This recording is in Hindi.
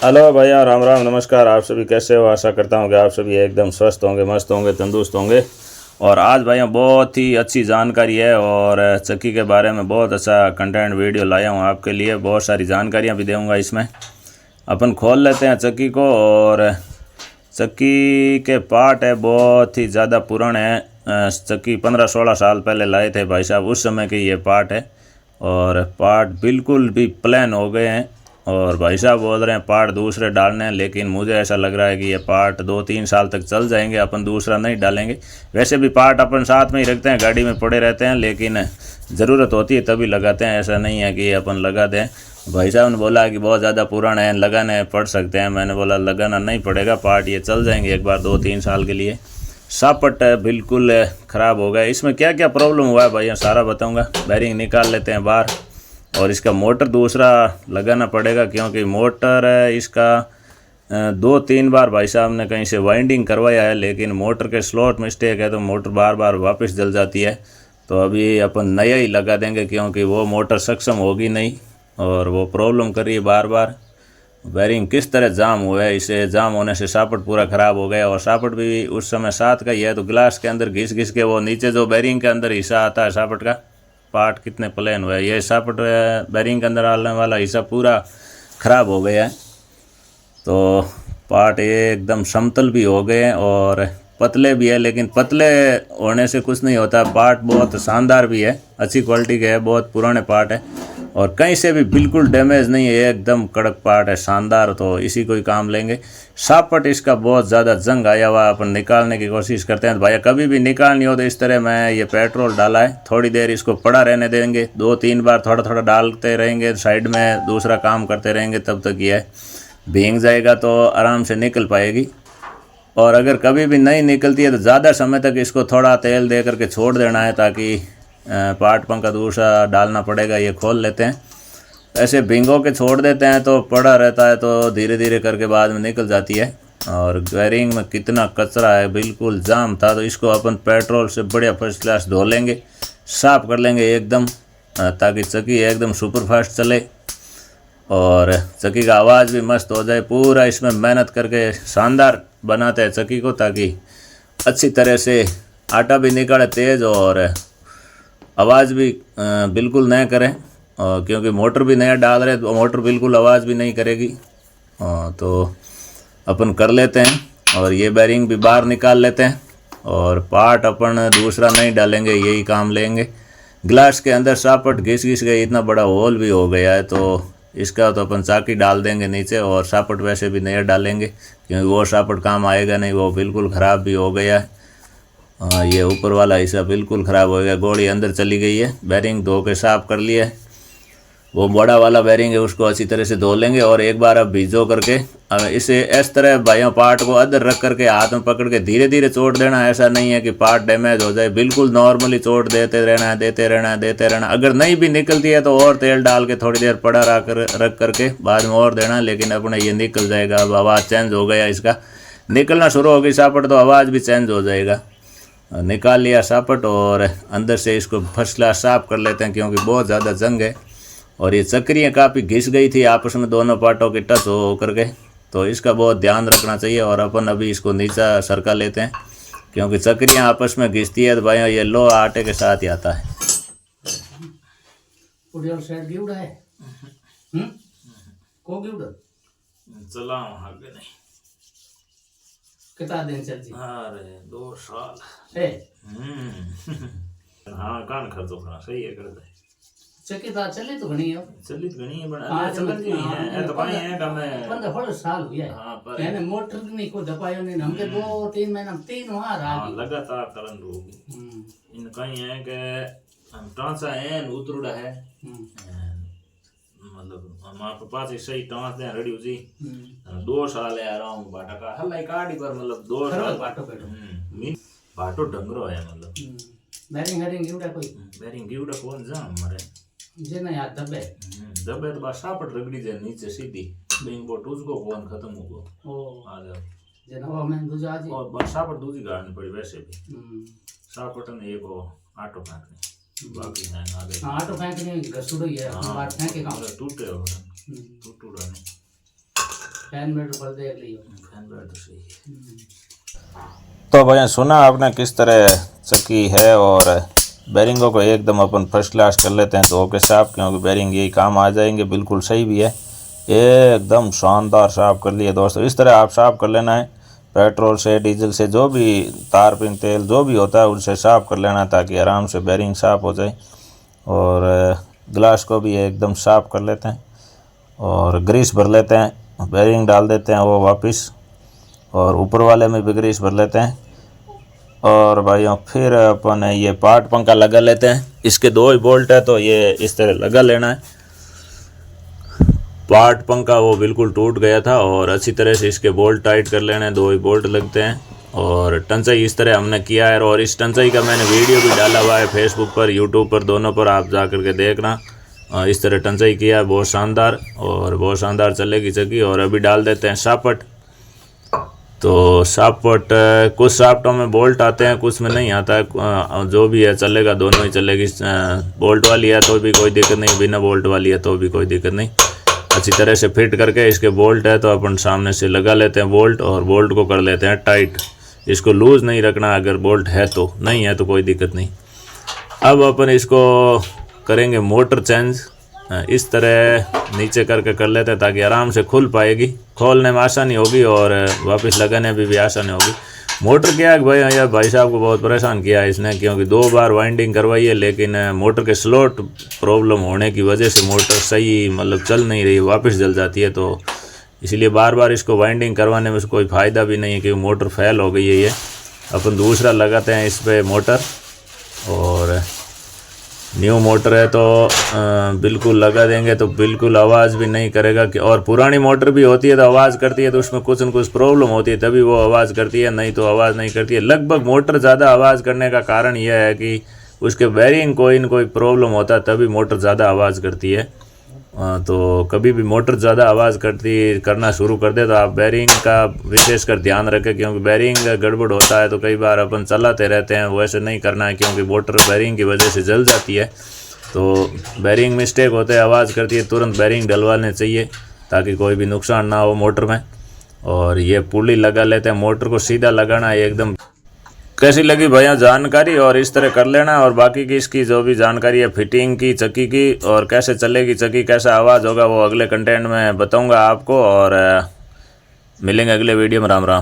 हेलो भैया, राम राम, नमस्कार। आप सभी कैसे हो? आशा करता हूँ कि आप सभी एकदम स्वस्थ होंगे, मस्त होंगे, तंदुरुस्त होंगे। और आज भैया बहुत ही अच्छी जानकारी है और चक्की के बारे में बहुत अच्छा कंटेंट वीडियो लाया हूँ आपके लिए। बहुत सारी जानकारियाँ भी दूँगा इसमें। अपन खोल लेते हैं चक्की को। और चक्की के पार्ट है बहुत ही ज़्यादा पुराने हैं। चक्की 15-16 साल पहले लाए थे भाई साहब, उस समय के ये पार्ट है। और पार्ट बिल्कुल भी प्लेन हो गए हैं। और भाई साहब बोल रहे हैं पार्ट दूसरे डालने हैं, लेकिन मुझे ऐसा लग रहा है कि ये पार्ट 2-3 साल तक चल जाएंगे, अपन दूसरा नहीं डालेंगे। वैसे भी पार्ट अपन साथ में ही रखते हैं, गाड़ी में पड़े रहते हैं, लेकिन ज़रूरत होती है तभी लगाते हैं। ऐसा नहीं है कि अपन लगा दें। भाई साहब ने बोला कि बहुत ज़्यादा पुराना है, लगाने पड़ सकते हैं। मैंने बोला लगाना नहीं पड़ेगा, पार्ट ये चल जाएंगे एक बार 2-3 साल के लिए। सापट बिल्कुल ख़राब हो गया। इसमें क्या क्या प्रॉब्लम हुआ है भैया सारा बताऊंगा। बैरिंग निकाल लेते हैं बाहर। और इसका मोटर दूसरा लगाना पड़ेगा, क्योंकि मोटर इसका 2-3 बार भाई साहब ने कहीं से वाइंडिंग करवाया है, लेकिन मोटर के स्लॉट मिस्टेक है तो मोटर बार बार वापस जल जाती है। तो अभी अपन नया ही लगा देंगे, क्योंकि वो मोटर सक्षम होगी नहीं और वो प्रॉब्लम कर रही है बार बार। बैरिंग किस तरह जाम हुआ है, इसे जाम होने से सापट पूरा ख़राब हो गया। और सापट भी उस समय 7 का ही है, तो ग्लास के अंदर घिस घिस के वो नीचे जो बैरिंग के अंदर हिस्सा आता है सापट का, पार्ट कितने प्लेन हुआ है, ये सापट बैरिंग के अंदर डालने वाला हिस्सा पूरा ख़राब हो गया है। तो पार्ट ये एकदम समतल भी हो गए हैं और पतले भी है, लेकिन पतले होने से कुछ नहीं होता। पार्ट बहुत शानदार भी है, अच्छी क्वालिटी के है, बहुत पुराने पार्ट है और कहीं से भी बिल्कुल डैमेज नहीं है, एकदम कड़क पार्ट है, शानदार। तो इसी को ही काम लेंगे। सापट इसका बहुत ज़्यादा जंग आया हुआ, अपन निकालने की कोशिश करते हैं। तो भैया कभी भी निकालनी हो तो इस तरह मैं ये पेट्रोल डाला है, थोड़ी देर इसको पड़ा रहने देंगे, 2-3 बार थोड़ा थोड़ा डालते रहेंगे, साइड में दूसरा काम करते रहेंगे, तब तक ये भीग जाएगा तो आराम से निकल पाएगी। और अगर कभी भी नहीं निकलती है तो ज़्यादा समय तक इसको थोड़ा तेल दे करके छोड़ देना है, ताकि पार्ट पंखा दूसरा डालना पड़ेगा। ये खोल लेते हैं, ऐसे भिंगो के छोड़ देते हैं तो पड़ा रहता है, तो धीरे धीरे करके बाद में निकल जाती है। और बैरिंग में कितना कचरा है, बिल्कुल जाम था, तो इसको अपन पेट्रोल से बढ़िया फर्स्ट क्लास धो लेंगे, साफ़ कर लेंगे एकदम, ताकि चक्की एकदम सुपर फास्ट चले और चक्की का आवाज़ भी मस्त हो जाए। पूरा इसमें मेहनत करके शानदार बनाते हैं चक्की को, ताकि अच्छी तरह से आटा भी निकाले तेज़ और आवाज़ भी बिल्कुल नया करें। क्योंकि मोटर भी नया डाल रहे तो मोटर बिल्कुल आवाज़ भी नहीं करेगी। तो अपन कर लेते हैं और ये बैरिंग भी बाहर निकाल लेते हैं और पार्ट अपन दूसरा नहीं डालेंगे, यही काम लेंगे। ग्लास के अंदर सापट घिस घिस गई, इतना बड़ा होल भी हो गया है, तो इसका तो अपन चाकी डाल देंगे नीचे और सापट वैसे भी नया डालेंगे, क्योंकि वो सापट काम आएगा नहीं, वो बिल्कुल ख़राब भी हो गया है। ये ऊपर वाला हिस्सा बिल्कुल ख़राब हो गया, गोली अंदर चली गई है। बैरिंग धो के साफ़ कर लिया है, वो बड़ा वाला बैरिंग है उसको अच्छी तरह से धो लेंगे। और एक बार अब भिजो करके इसे इस तरह भाइयों पार्ट को अदर रख करके हाथ में पकड़ के धीरे धीरे चोट देना। ऐसा नहीं है कि पार्ट डैमेज हो जाए, बिल्कुल नॉर्मली चोट देते रहना है, देते रहना है, देते रहना। अगर नहीं भी निकलती है तो और तेल डाल के थोड़ी देर पड़ा रख करके बाद में और देना, लेकिन अपने ये निकल जाएगा। अब आवाज़ चेंज हो गया, इसका निकलना शुरू हो गई सापट, तो आवाज़ भी चेंज हो जाएगा। निकाल लिया सापट और अंदर से इसको फर्स्ट क्लास साफ कर लेते हैं, क्योंकि बहुत ज़्यादा जंग है और ये चक्रियाँ काफ़ी घिस गई थी आपस में, दोनों पार्टों के टच हो करके, तो इसका बहुत ध्यान रखना चाहिए। और अपन अभी इसको नीचा सरका लेते हैं, क्योंकि चक्रियाँ आपस में घिसती है तो भाई ये लो आटे के साथ ही आता है। कितना दिन चलती? अरे 2 साल है। हाँ, कान खर्चो खरा सही है, कर दे चक्की तो चली तो घनी है, चली तो घनी है, बना हाँ, चलन की है, तो भाई है का मैं 15 साल हुआ है। हाँ, पर मैंने मोटर नहीं को दबाया नहीं, हमके 2-3 महीना 3 वहां रहा। हाँ, लगातार चलन होगी। इन कहीं है कि हम टांचा है उतरुड़ा है, मतलब हमारे पास सही टांच दे रेडी हुई 2 साल है आराम बाटा का हल्ला काटी पर, मतलब 2 साल बाटो बैठो बाटो ढंगरो है, मतलब बैरिंग हरिंग गिवड़ा कोई बैरिंग गिवड़ा कौन जाम मरे जे ना याद दबे दबे तो बस सापट रगड़ी जाए नीचे सीधी बिंग को टूजको कौन खत्म हो ओ आ जाओ जे ना मैं दूजा आज और बस सापट दूजी गाड़नी पड़ी। वैसे भी सापट ने एक आटो फेंकने बाकी है आगे आटो फेंकने घसुड़ो ही है, बात फेंके काम टूटे हो टूटूड़ा नहीं। फैन बेड पर देख लियो। फैन बैठ तो सही है। तो भैया सुना आपने किस तरह चक्की है, और बैरिंगों को एकदम अपन फर्स्ट क्लास कर लेते हैं तो ओके साफ, क्योंकि बैरिंग यही काम आ जाएंगे। बिल्कुल सही भी है, एकदम शानदार साफ कर लिए दोस्तों। इस तरह आप साफ कर लेना है, पेट्रोल से डीजल से जो भी तार पिन तेल जो भी होता है उससे साफ कर लेना, ताकि आराम से बैरिंग साफ हो जाए। और ग्लास को भी एकदम साफ कर लेते हैं और ग्रीस भर लेते हैं, बैरिंग डाल देते हैं वो वापस, और ऊपर वाले में भी ग्रीस भर लेते हैं। और भाइयों फिर अपन ये पार्ट पंखा लगा लेते हैं। इसके 2 ही बोल्ट है तो ये इस तरह लगा लेना है। पार्ट पंखा वो बिल्कुल टूट गया था और अच्छी तरह से इसके बोल्ट टाइट कर लेने हैं। 2 ही बोल्ट लगते हैं। और टंचाई इस तरह हमने किया है, और इस टंचाई का मैंने वीडियो भी डाला हुआ है फेसबुक पर, यूट्यूब पर, दोनों पर आप जा कर के देखना। इस तरह टंचाई किया है, बहुत शानदार, और बहुत शानदार चलेगी चक्की। और अभी डाल देते हैं सापट। तो सापट कुछ सापटों में बोल्ट आते हैं, कुछ में नहीं आता है। जो भी है चलेगा, दोनों ही चलेगी। बोल्ट वाली है तो भी कोई दिक्कत नहीं, बिना बोल्ट वाली है तो भी कोई दिक्कत नहीं। अच्छी तरह से फिट करके इसके बोल्ट है तो अपन सामने से लगा लेते हैं बोल्ट, और बोल्ट को कर लेते हैं टाइट। इसको लूज़ नहीं रखना, अगर बोल्ट है तो, नहीं है तो कोई दिक्कत नहीं। अब अपन इसको करेंगे मोटर चेंज। इस तरह नीचे करके कर लेते हैं ताकि आराम से खुल पाएगी, खोलने में आसानी होगी और वापस लगाने में भी आसानी होगी। मोटर क्या है भाई, यार भाई साहब को बहुत परेशान किया है इसने, क्योंकि 2 बार वाइंडिंग करवाई है, लेकिन मोटर के स्लॉट प्रॉब्लम होने की वजह से मोटर सही मतलब चल नहीं रही, वापस जल जाती है। तो इसलिए बार बार इसको वाइंडिंग करवाने में कोई फ़ायदा भी नहीं है, क्योंकि मोटर फेल हो गई है ये। अपन दूसरा लगाते हैं इस पर मोटर, और न्यू मोटर है तो बिल्कुल लगा देंगे तो बिल्कुल आवाज़ भी नहीं करेगा। और पुरानी मोटर भी होती है तो आवाज़ करती है, तो उसमें कुछ न कुछ प्रॉब्लम होती है तभी वो आवाज़ करती है, नहीं तो आवाज़ नहीं करती है। लगभग मोटर ज़्यादा आवाज़ करने का कारण यह है कि उसके बैरिंग कोई न कोई प्रॉब्लम होता है, तभी मोटर ज़्यादा आवाज़ करती है। तो कभी भी मोटर ज़्यादा आवाज़ करना शुरू कर दे तो आप बैरिंग का विशेषकर ध्यान रखें, क्योंकि बैरिंग गड़बड़ होता है तो कई बार अपन चलाते रहते हैं, वैसे नहीं करना है, क्योंकि मोटर बैरिंग की वजह से जल जाती है। तो बैरिंग मिस्टेक होते हैं, आवाज़ करती है, तुरंत बैरिंग डलवाने चाहिए ताकि कोई भी नुकसान ना हो मोटर में। और ये पुली लगा लेते हैं, मोटर को सीधा लगाना है एकदम। कैसी लगी भैया जानकारी, और इस तरह कर लेना। और बाकी की इसकी जो भी जानकारी है फिटिंग की चक्की की, और कैसे चलेगी चक्की, कैसा आवाज़ होगा, वो अगले कंटेंट में बताऊंगा आपको। और मिलेंगे अगले वीडियो में। राम राम।